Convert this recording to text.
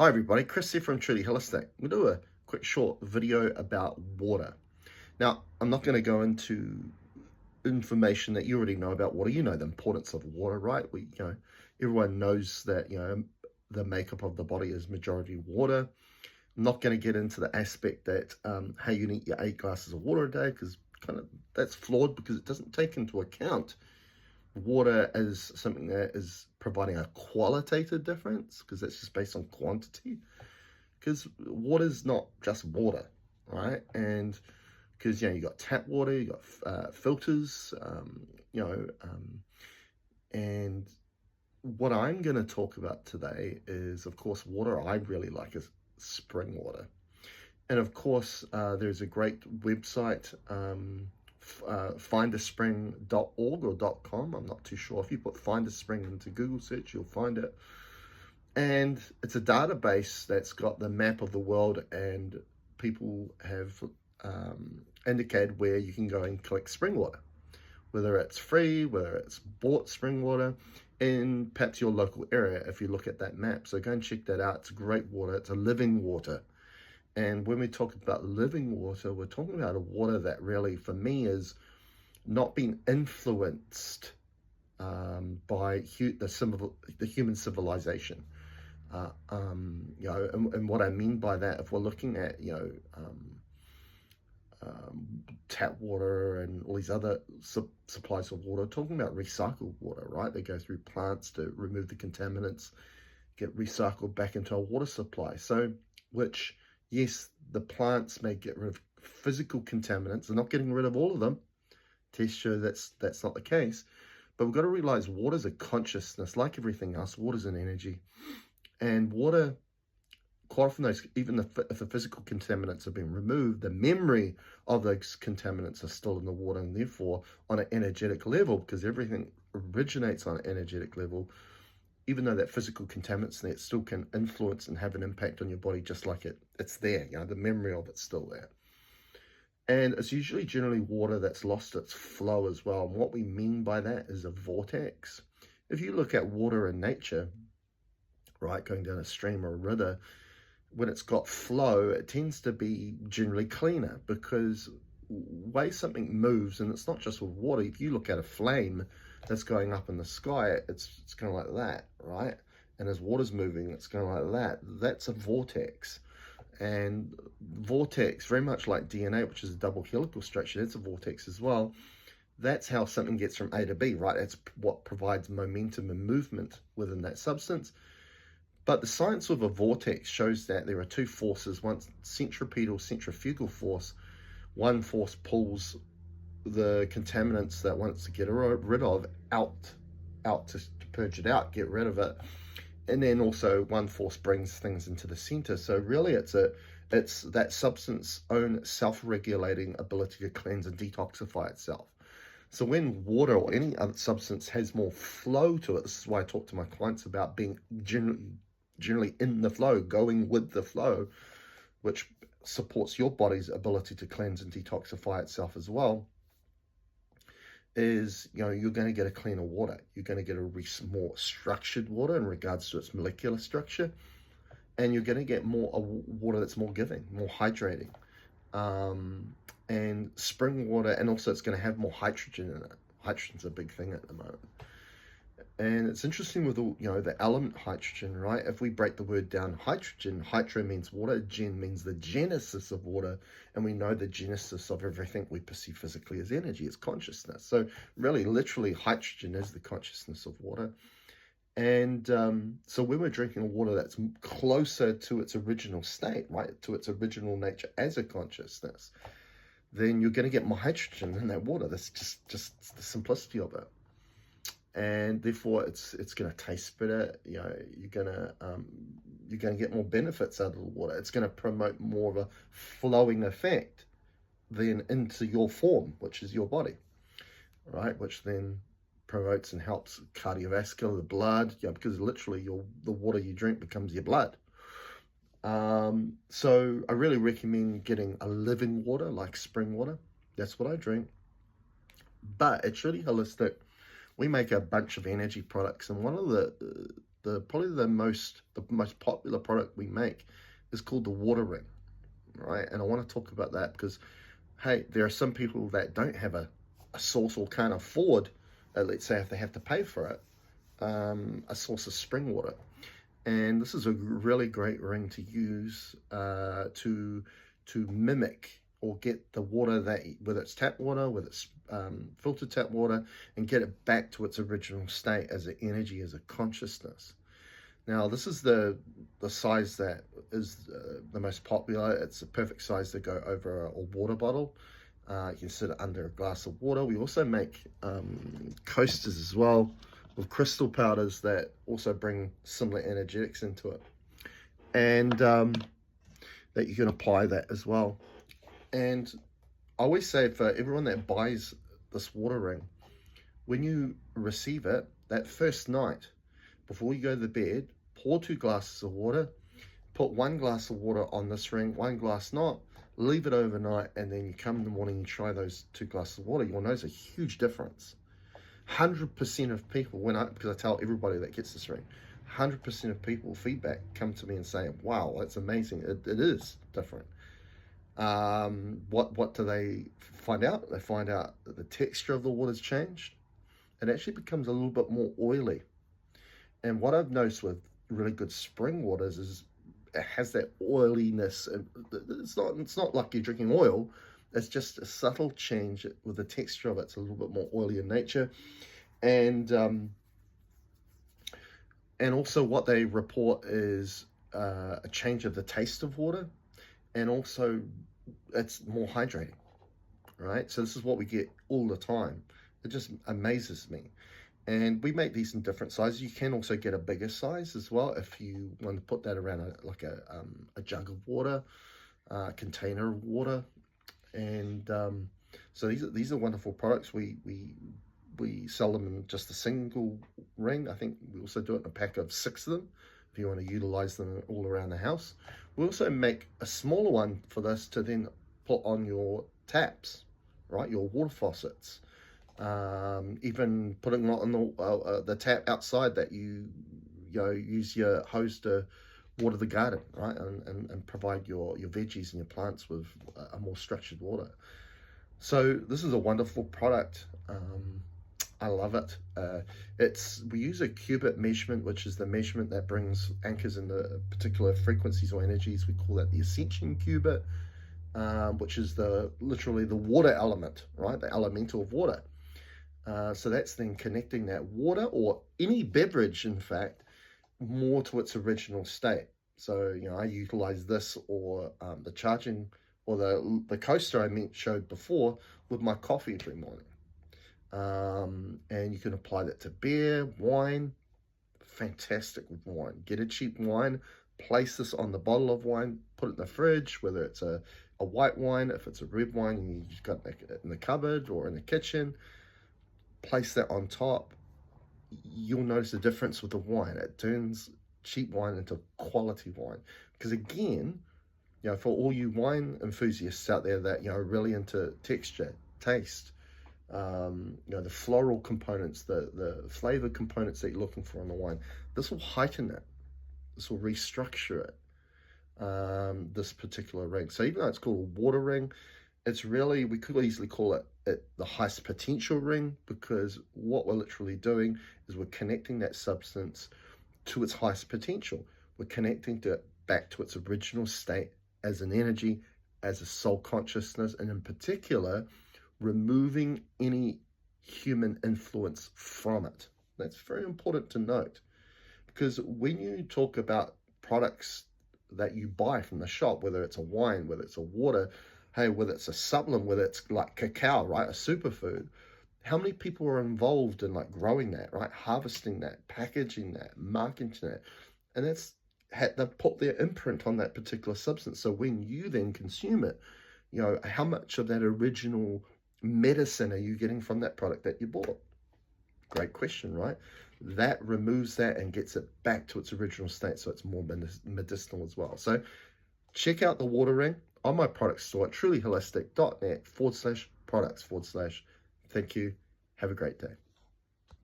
Hi everybody, Chris here from Truly Holistic. We'll do a quick short video about water. Now, I'm not going to go into information that you already know about water. You know the importance of water, right? Everyone knows that, the makeup of the body is majority water. I'm not going to get into the aspect that how you need your 8 glasses of water a day, because that's flawed, because it doesn't take into account water as something that is providing a qualitative difference, because that's just based on quantity, because water is not just water, right? And because you got tap water, you got filters, and what I'm going to talk about today is, of course, water I really like is spring water. And of course, there's a great website, findaspring.org or .com. I'm not too sure. If you put Find a Spring into Google search, you'll find it. And it's a database that's got the map of the world, and people have indicated where you can go and collect spring water, whether it's free, whether it's bought spring water, in perhaps your local area if you look at that map. So go and check that out. It's great water. It's a living water. And when we talk about living water, we're talking about a water that really, for me, is not being influenced by the human civilization. And what I mean by that, if we're looking at, tap water and all these other supplies of water, talking about recycled water, right? They go through plants to remove the contaminants, get recycled back into our water supply. So, which, yes, the plants may get rid of physical contaminants. They're not getting rid of all of them. Tests show that's not the case. But we've got to realize water's a consciousness. Like everything else, water's an energy. And water, quite often, even if the physical contaminants have been removed, the memory of those contaminants are still in the water, and therefore on an energetic level, because everything originates on an energetic level, even though that physical contaminants there, it still can influence and have an impact on your body, just like it's there, the memory of it's still there. And it's usually generally water that's lost its flow as well. And what we mean by that is a vortex. If you look at water in nature, right, going down a stream or a river, when it's got flow, it tends to be generally cleaner, because way something moves, and it's not just with water. If you look at a flame that's going up in the sky, it's kind of like that, right? And as water's moving, it's kind of like that. That's a vortex. And vortex, very much like DNA, which is a double helical structure, it's a vortex as well. That's how something gets from A to B, right? That's what provides momentum and movement within that substance. But the science of a vortex shows that there are two forces, one centripetal, centrifugal force. One force pulls the contaminants that wants to get rid of out to purge it out, get rid of it. And then also one force brings things into the center. So really it's that substance's own self-regulating ability to cleanse and detoxify itself. So when water or any other substance has more flow to it, this is why I talk to my clients about being generally in the flow, going with the flow, which supports your body's ability to cleanse and detoxify itself as well, is, you're going to get a cleaner water. You're going to get a more structured water in regards to its molecular structure, and you're going to get more water that's more giving, more hydrating. And spring water, and also it's going to have more hydrogen in it. Hydrogen's a big thing at the moment. And it's interesting with the element hydrogen, right? If we break the word down, hydro means water, gen means the genesis of water, and we know the genesis of everything we perceive physically as energy, is consciousness. So really, literally, hydrogen is the consciousness of water. And so when we're drinking water that's closer to its original state, right, to its original nature as a consciousness, then you're going to get more hydrogen in that water. That's just the simplicity of it. And therefore it's going to taste better. You're going to get more benefits out of the water. It's going to promote more of a flowing effect then into your form, which is your body, right? Which then promotes and helps cardiovascular, the blood, because literally the water you drink becomes your blood. So I really recommend getting a living water like spring water. That's what I drink. But it's really holistic. We make a bunch of energy products, and one of the probably the most popular product we make is called the water ring, right? And I want to talk about that because, hey, there are some people that don't have a source or can't afford, let's say if they have to pay for it, a source of spring water. And this is a really great ring to use to mimic or get the water that, whether it's tap water, whether it's filtered tap water, and get it back to its original state as an energy, as a consciousness. Now, this is the size that is the most popular. It's a perfect size to go over a water bottle. You can sit it under a glass of water. We also make coasters as well with crystal powders that also bring similar energetics into it. And that you can apply that as well. And I always say for everyone that buys this water ring, when you receive it, that first night, before you go to the bed, pour 2 glasses of water, put 1 glass of water on this ring, 1 glass not, leave it overnight, and then you come in the morning and try those 2 glasses of water. You'll notice a huge difference. 100% of people, because I tell everybody that gets this ring, 100% of people feedback come to me and say, wow, that's amazing. It is different. What do they find out? They find out that the texture of the water's changed. It actually becomes a little bit more oily. And what I've noticed with really good spring waters is it has that oiliness. It's not like you're drinking oil. It's just a subtle change with the texture of it. It's a little bit more oily in nature. And also what they report is a change of the taste of water, and also it's more hydrating, right? So this is what we get all the time. It just amazes me. And we make these in different sizes. You can also get a bigger size as well if you want to put that around a jug of water, a container of water. And so these are wonderful products. We sell them in just a single ring. I think we also do it in a pack of 6 of them if you want to utilize them all around the house. We also make a smaller one for this to then put on your taps, right? Your water faucets. Even putting it on the tap outside that you use your hose to water the garden, right? And provide your veggies and your plants with a more structured water. So this is a wonderful product. I love it. We use a qubit measurement, which is the measurement that brings anchors into particular frequencies or energies. We call that the ascension qubit, which is literally the water element, right? The elemental of water. So that's then connecting that water or any beverage, in fact, more to its original state. So, I utilize this or the charging or the coaster I showed before with my coffee every morning. And you can apply that to beer, wine. Fantastic with wine. Get a cheap wine, place this on the bottle of wine, put it in the fridge, whether it's a white wine, if it's a red wine, you've got it in the cupboard or in the kitchen, place that on top. You'll notice the difference with the wine. It turns cheap wine into quality wine. Because again, for all you wine enthusiasts out there that, are really into texture, taste, the floral components, the flavor components that you're looking for in the wine, this will heighten it. This will restructure it, this particular ring. So even though it's called a water ring, it's really, we could easily call it the highest potential ring, because what we're literally doing is we're connecting that substance to its highest potential. We're connecting it back to its original state as an energy, as a soul consciousness, and in particular, removing any human influence from it. That's very important to note, because when you talk about products that you buy from the shop, whether it's a wine, whether it's a water, hey, whether it's a supplement, whether it's like cacao, right, a superfood, how many people are involved in growing that, right, harvesting that, packaging that, marketing that, and they've put their imprint on that particular substance. So when you then consume it, how much of that original medicine are you getting from that product that you bought? Great question, right? That removes that and gets it back to its original state, so it's more medicinal as well. So check out the water ring on my product store at trulyholistic.net/products/. Thank you. Have a great day.